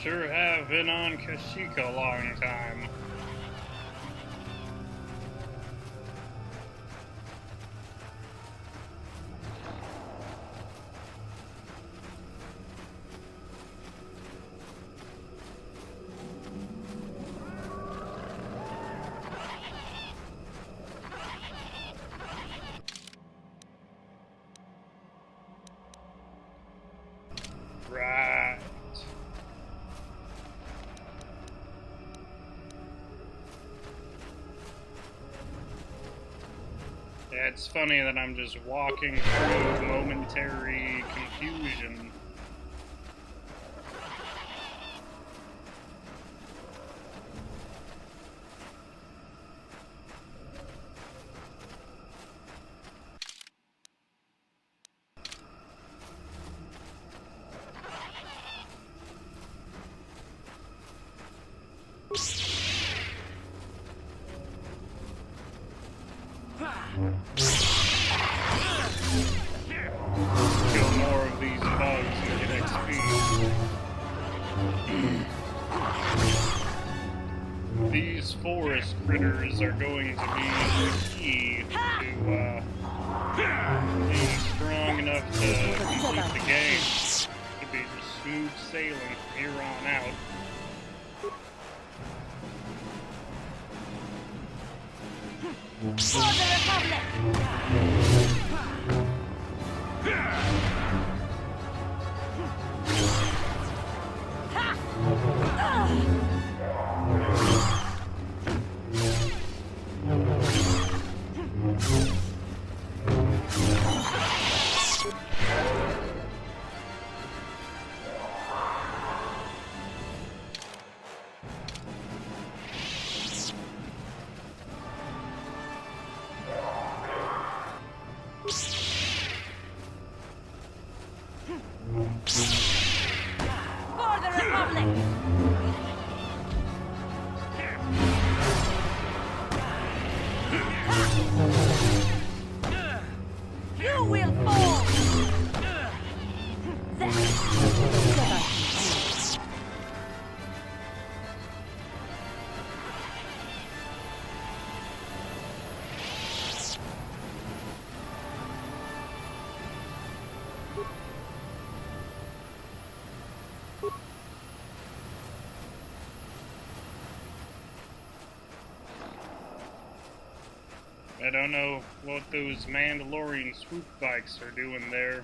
Sure have been on Kashyyyk a long time. Right. Yeah, it's funny that I'm just walking through momentary confusion. Kill more of these bugs and get XP. These forest critters are going to be the key to being strong enough to complete the game. To be just smooth sailing from here on out. For the Republic! For the Republic! You will fall! I don't know what those Mandalorian swoop bikes are doing there.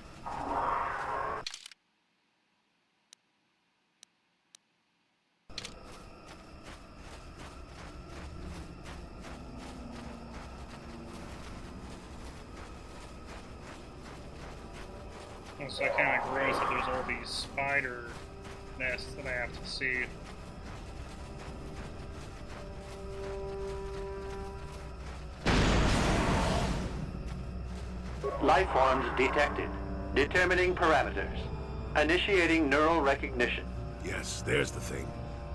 Also, kind of gross that there's all these spider nests that I have to see. Life forms detected. Determining parameters. Initiating neural recognition. Yes, there's the thing.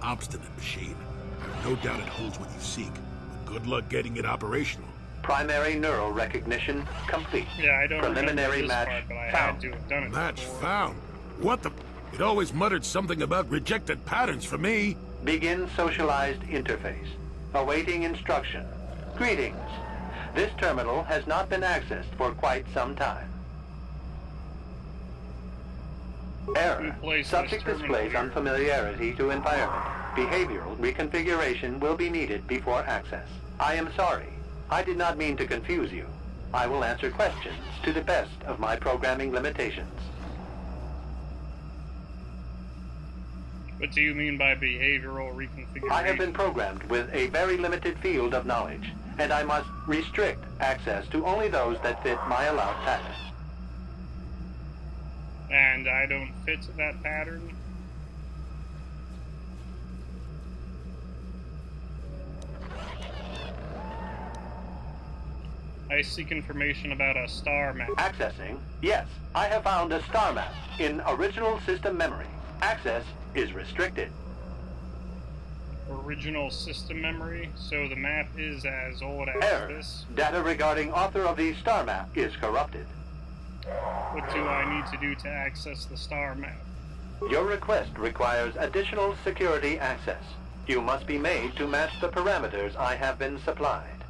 Obstinate machine. I've no doubt it holds what you seek, but good luck getting it operational. Primary neural recognition complete. Yeah, I don't Preliminary remember this match part, but I found. had to have done it Match before. found. What the? It always muttered something about rejected patterns for me. Begin socialized interface. Awaiting instruction. Greetings. This terminal has not been accessed for quite some time. Error. Replace Subject this terminal displays here. unfamiliarity to environment. Behavioral reconfiguration will be needed before access. I am sorry. I did not mean to confuse you. I will answer questions to the best of my programming limitations. What do you mean by behavioral reconfiguration? I have been programmed with a very limited field of knowledge, and I must restrict access to only those that fit my allowed pattern. And I don't fit that pattern? I seek information about a star map. Accessing? Yes, I have found a star map in original system memory. Access is restricted. Original system memory, so the map is as old as Error. this. Data regarding author of the star map is corrupted. What do I need to do to access the star map? Your request requires additional security access. You must be made to match the parameters I have been supplied.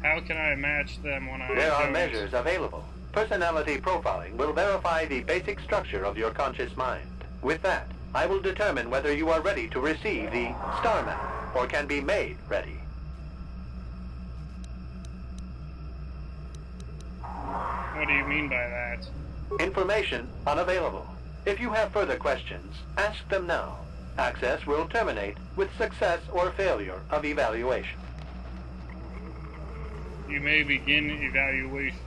How can I match them when I There are don't? measures available. Personality profiling will verify the basic structure of your conscious mind. With that, I will determine whether you are ready to receive the star map or can be made ready. What do you mean by that? Information unavailable. If you have further questions, ask them now. Access will terminate with success or failure of evaluation. You may begin evaluation.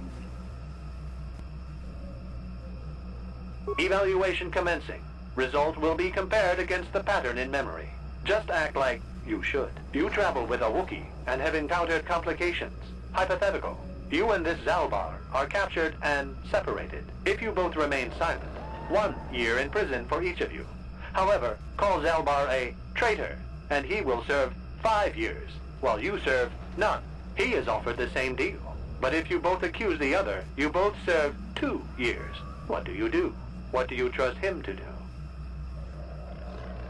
Evaluation commencing. Result will be compared against the pattern in memory. Just act like you should. You travel with a Wookiee and have encountered complications. Hypothetical. You and this Zalbar are captured and separated. If you both remain silent, 1 year in prison for each of you. However, call Zalbar a traitor, and he will serve 5 years, while you serve none. He is offered the same deal. But if you both accuse the other, you both serve 2 years. What do you do? What do you trust him to do?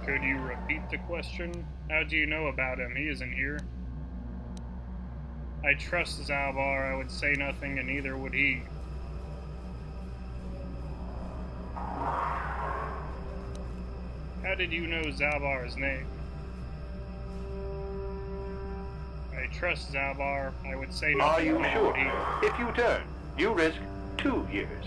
Could you repeat the question? How do you know about him? He isn't here. I trust Zalbar. I would say nothing, and neither would he. How did you know Zalbar's name? I trust Zalbar. I would say Are nothing, you neither sure? would he. If you turn, you risk 2 years,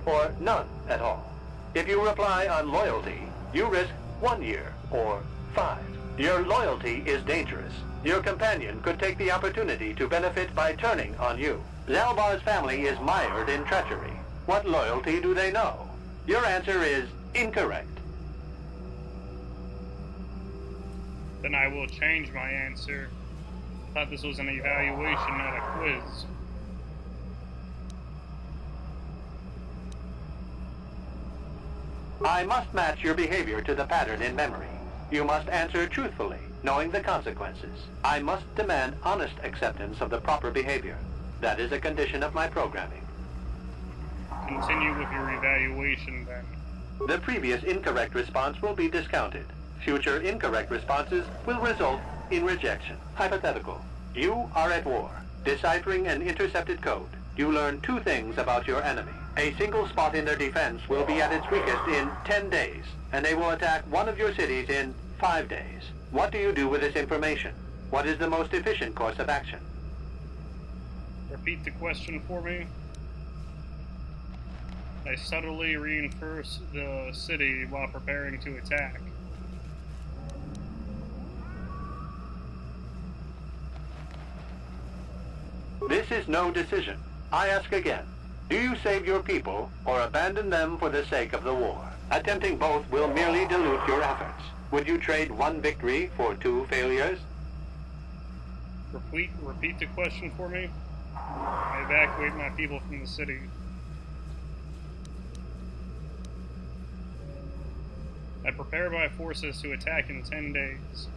or none at all. If you reply on loyalty, you risk 1 year, or 5. Your loyalty is dangerous. Your companion could take the opportunity to benefit by turning on you. Zalbar's family is mired in treachery. What loyalty do they know? Your answer is incorrect. Then I will change my answer. I thought this was an evaluation, not a quiz. I must match your behavior to the pattern in memory. You must answer truthfully, knowing the consequences. I must demand honest acceptance of the proper behavior. That is a condition of my programming. Continue with your evaluation then. The previous incorrect response will be discounted. Future incorrect responses will result in rejection. Hypothetical. You are at war. Deciphering an intercepted code. You learn 2 things about your enemy. A single spot in their defense will be at its weakest in 10 days, and they will attack one of your cities in 5 days. What do you do with this information? What is the most efficient course of action? Repeat the question for me. I subtly reinforce the city while preparing to attack. This is no decision. I ask again. Do you save your people or abandon them for the sake of the war? Attempting both will merely dilute your efforts. Would you trade 1 victory for 2 failures? Repeat the question for me. I evacuate my people from the city. I prepare my forces to attack in 10 days.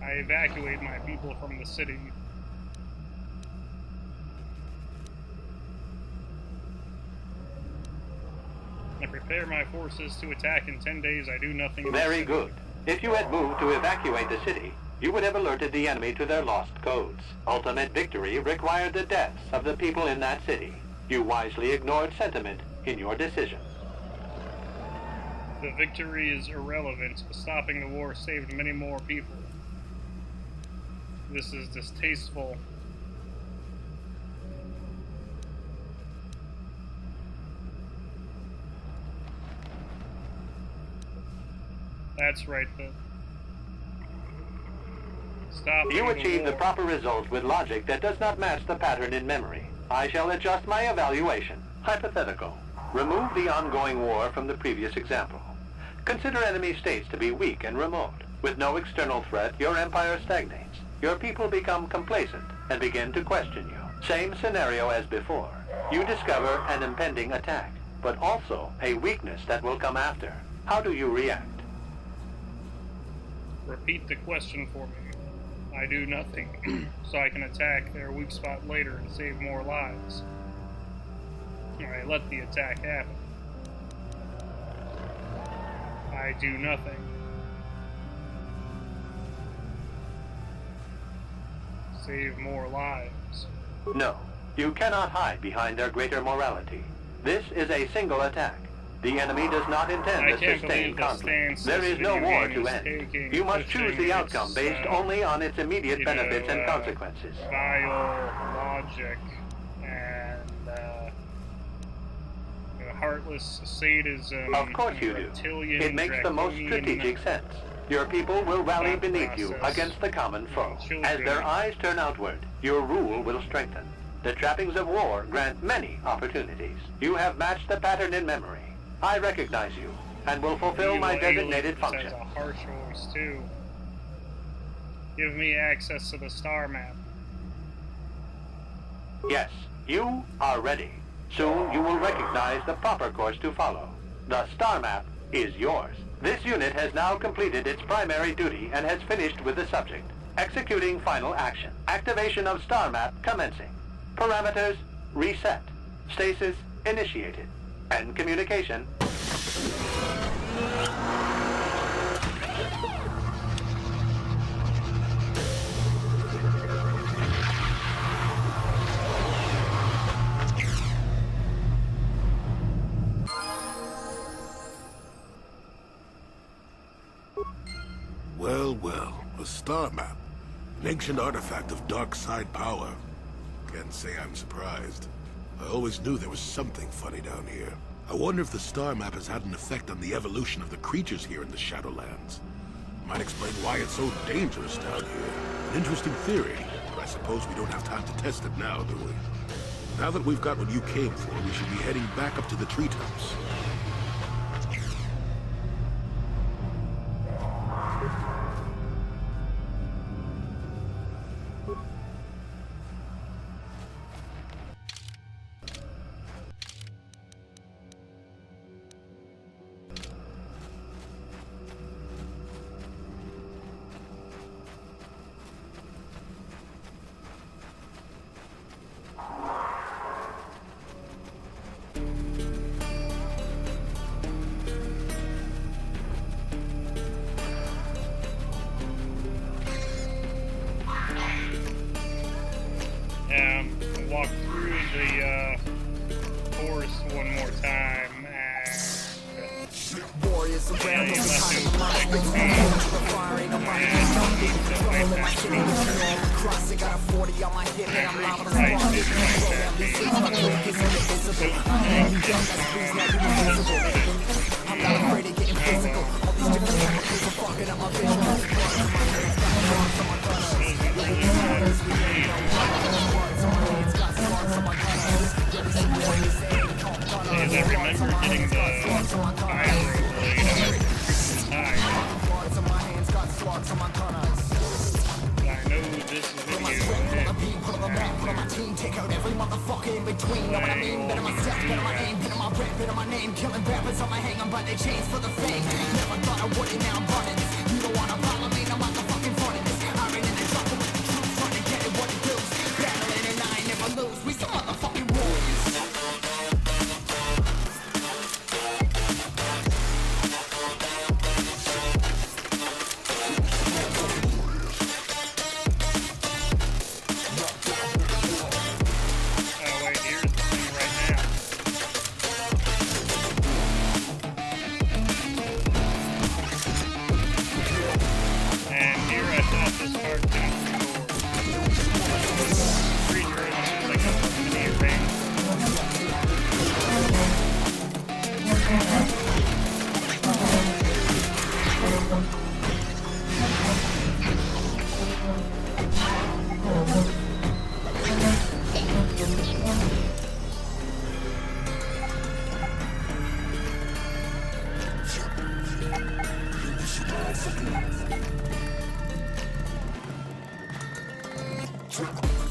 I evacuate my people from the city. I prepare my forces to attack in 10 days. I do nothing in the Very city. good. If you had moved to evacuate the city, you would have alerted the enemy to their lost codes. Ultimate victory required the deaths of the people in that city. You wisely ignored sentiment in your decision. The victory is irrelevant. Stopping the war saved many more people. This is distasteful. That's right, then. Stop. You achieve the proper result with logic that does not match the pattern in memory. I shall adjust my evaluation. Hypothetical. Remove the ongoing war from the previous example. Consider enemy states to be weak and remote. With no external threat, your empire stagnates. Your people become complacent and begin to question you. Same scenario as before. You discover an impending attack, but also a weakness that will come after. How do you react? Repeat the question for me. I do nothing, so I can attack their weak spot later and save more lives. I let the attack happen. I do nothing. Save more lives. No, you cannot hide behind their greater morality. This is a single attack. The enemy does not intend I to can't sustain believe the conflict. stance There this is no video war game to is end. taking, You must choose pushing the outcome its, based only on its immediate benefits and consequences. Vile logic and heartless sadism. Of course you do. reptilian, It makes the most draconian strategic sense. Your people will rally thought beneath you process. against the common foe. Children. As their eyes turn outward, your rule will strengthen. The trappings of war grant many opportunities. You have matched the pattern in memory. I recognize you and will fulfill my designated function. Has a harsh voice too. Give me access to the star map. Yes, you are ready. Soon you will recognize the proper course to follow. The star map is yours. This unit has now completed its primary duty and has finished with the subject. Executing final action. Activation of star map commencing. Parameters reset. Stasis initiated. End communication. Well, well, a star map. An ancient artifact of dark side power. Can't say I'm surprised. I always knew there was something funny down here. I wonder if the star map has had an effect on the evolution of the creatures here in the Shadowlands. Might explain why it's so dangerous down here. An interesting theory, but I suppose we don't have time to test it now, do we? Now that we've got what you came for, we should be heading back up to the treetops. Walk through the forest one more time and Warriors around you us, left behind it the line, like the fire ain't nobody controlling my shit, cross, I got a 40 on my hip, and I'm liable to spawn. At least it's my drink is indivisible. You dumb ass please, now you invisible. I'm not afraid of getting physical. All these different chemicals are fucking up my vision. Blood on my hands, got marks on my gunners. Like these warriors, we ain't no runners. Blood on my hands, got scars on my gunners. Yeah, these warriors ain't no gunners. I remember getting the Vibroblade Blood on my hands, got slugs on my gunners. I know this video Put on the map, put on my team, take out every motherfucker in between. Know what I mean? Better my step, better my aim, better my rep, better my name. Killing rappers on my hang on by their chains for the fame. Never thought I would it, now I'm running this. You don't wanna follow me, no motherfucking front of this. Iron in the trouble with the truth, trying to get it what it does. Battling and I ain't never lose. We some motherfucking warriors. wait, here's the thing right now. And here I thought this part could be like a mini ring.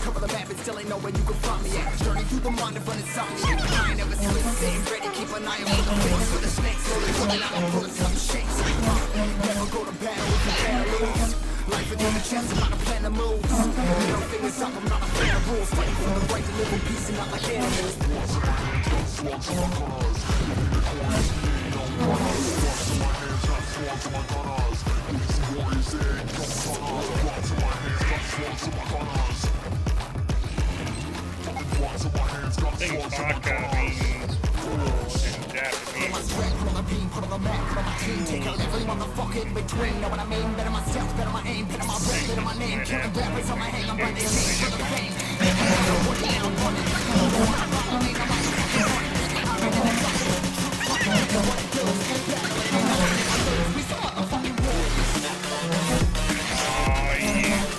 Cover the map and still ain't know where you can find me at. Journey through the mind of an insomnia. I ain't never switch, staying ready, keep an eye on the face for the snakes. Slowly pulling out my bullets, some shakes. Never go to battle if you can't lose. Life within the chest, I'm not a plan of moves. Middle fingers up, I'm not a fan of rules. Fighting for the right to live in peace and not like animals. I think vodka means cool in Japanese. Oh, yeah.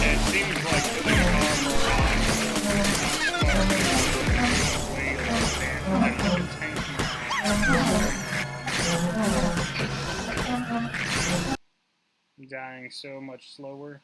It seems like the I'm dying so much slower.